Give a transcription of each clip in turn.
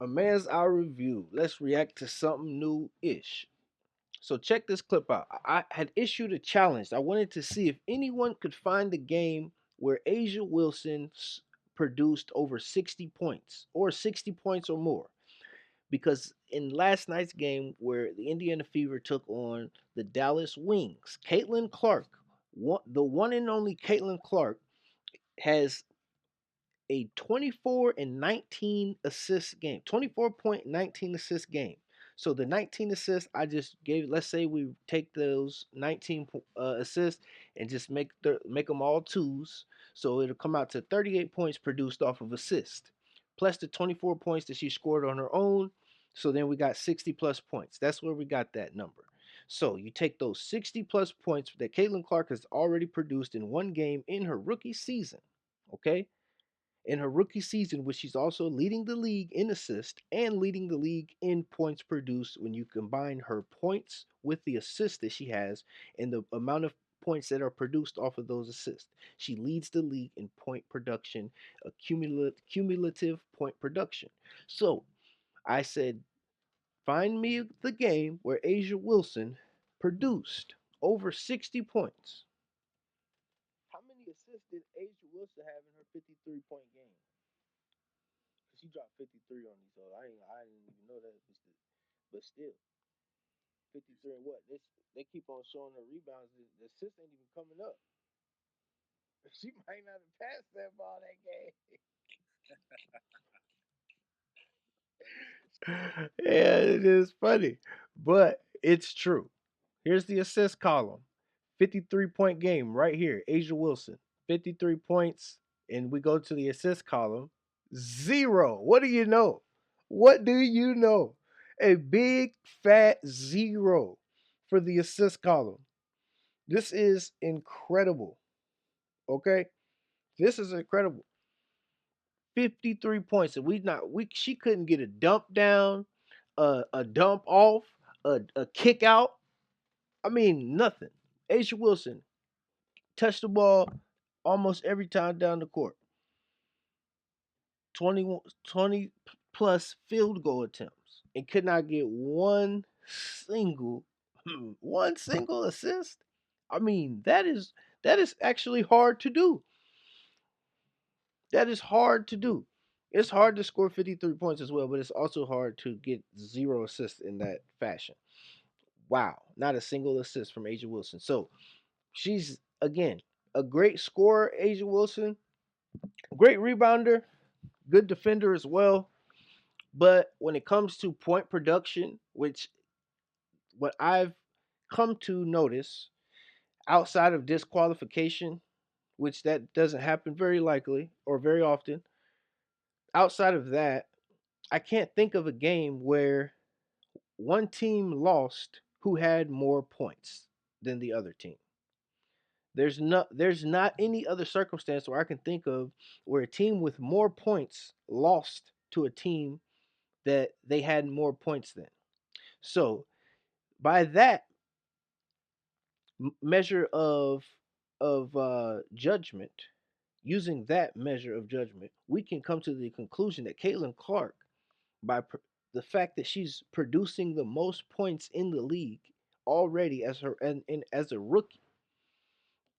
A man's eye review. Let's react to something new-ish. So check this clip out. I had issued a challenge. I wanted to see if anyone could find a game where Asia Wilson produced over 60 points or 60 points or more. Because in last night's game where the Indiana Fever took on the Dallas Wings, Caitlin Clark, the one and only Caitlin Clark, has a 24 and 19 assist game, 24.19 assist game. So the 19 assists I just gave, let's say we take those 19 assists and just make them all twos. So it'll come out to 38 points produced off of assist, plus the 24 points that she scored on her own. So then we got 60 plus points. That's where we got that number. So you take those 60 plus points that Caitlin Clark has already produced in one game in her rookie season. Okay, in her rookie season, which she's also leading the league in assists and leading the league in points produced when you combine her points with the assists that she has and the amount of points that are produced off of those assists. She leads the league in point production, a cumulative point production. So I said, find me the game where Asia Wilson produced over 60 points. How many assists did Asia Wilson have in her 53-point game? She dropped 53 on me, so I didn't even know that. But still, 53 and what? They keep on showing her rebounds. The assist ain't even coming up. She might not have passed that ball that game. Yeah, it is funny, but it's true. Here's the assist column. 53-point game right here. Asia Wilson, 53 points. And we go to the assist column. Zero. What do you know? What do you know? A big fat zero for the assist column. This is incredible. Okay? This is incredible. 53 points. And she couldn't get a dump down, a dump off, a kick out. I mean, nothing. Asia Wilson touched the ball almost every time down the court. 20 plus field goal attempts and could not get single one single assist. I mean, that is actually hard to do. That is hard to do. It's hard to score 53 points as well, but it's also hard to get zero assists in that fashion. Wow, not a single assist from Asia Wilson. So she's again a great scorer, Asia Wilson, great rebounder, good defender as well. But when it comes to point production, which what I've come to notice outside of disqualification, which that doesn't happen very likely or very often, outside of that, I can't think of a game where one team lost who had more points than the other team. There's not any other circumstance where I can think of where a team with more points lost to a team that they had more points than. So by that measure of judgment, using that measure of judgment, we can come to the conclusion that Caitlin Clark, the fact that she's producing the most points in the league already as her and as a rookie,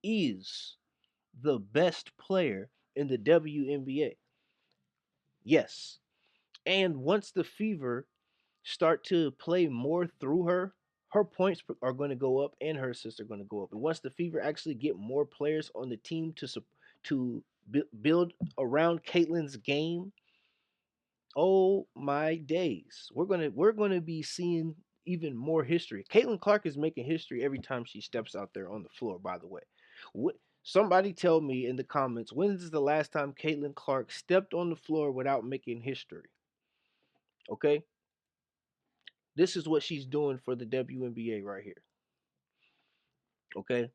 is the best player in the WNBA. Yes. And once the Fever start to play more through her, her points are going to go up and her assists are going to go up. And once the Fever actually get more players on the team to build around Caitlin's game, oh my days, we're gonna be seeing even more history. Caitlin Clark is making history every time she steps out there on the floor. By the way, what? Somebody tell me in the comments, when is the last time Caitlin Clark stepped on the floor without making history? Okay, this is what she's doing for the WNBA right here. Okay.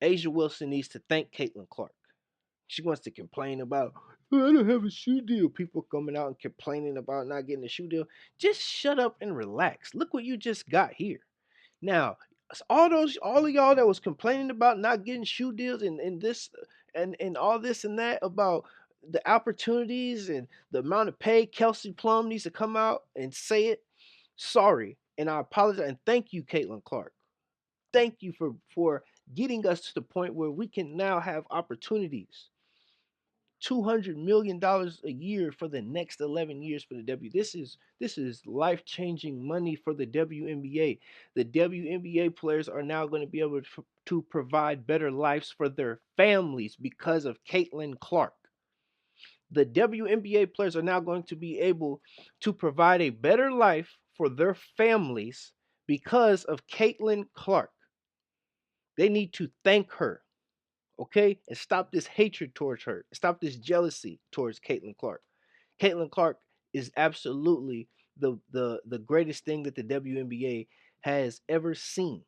Asia Wilson needs to thank Caitlin Clark. She wants to complain about, "Oh, I don't have a shoe deal." People coming out and complaining about not getting a shoe deal. Just shut up and relax. Look what you just got here. Now, all of y'all that was complaining about not getting shoe deals and this and all this and that about the opportunities and the amount of pay, Kelsey Plum needs to come out and say it. Sorry, and I apologize. And thank you, Caitlin Clark. Thank you for getting us to the point where we can now have opportunities. $200 million a year for the next 11 years for the W. This is life-changing money for the WNBA. The WNBA players are now going to be able to provide better lives for their families because of Caitlin Clark. The WNBA players are now going to be able to provide a better life for their families because of Caitlin Clark. They need to thank her, okay? And stop this hatred towards her. Stop this jealousy towards Caitlin Clark. Caitlin Clark is absolutely the greatest thing that the WNBA has ever seen.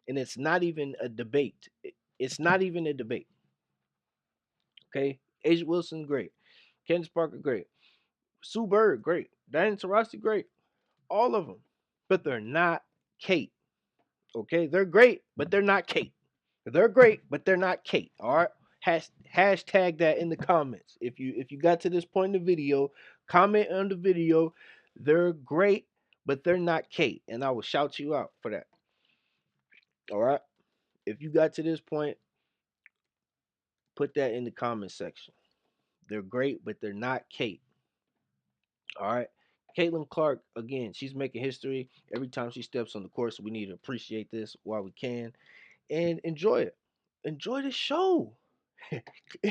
And it's not even a debate. It's not even a debate. Okay? Asia Wilson, great. Candace Parker, great. Sue Bird, great. Diana Taurasi, great. All of them. But they're not Cait. Okay? They're great, but they're not Cait. They're great, but they're not Cait. All right? Hashtag that in the comments. If you got to this point in the video, comment on the video. They're great, but they're not Cait. And I will shout you out for that. All right? If you got to this point, put that in the comment section. They're great, but they're not Cait. All right. Caitlin Clark, again, she's making history every time she steps on the court. So we need to appreciate this while we can and enjoy it. Enjoy the show.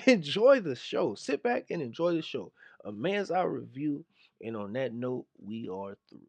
Enjoy the show. Sit back and enjoy the show. A man's eye review. And on that note, we are through.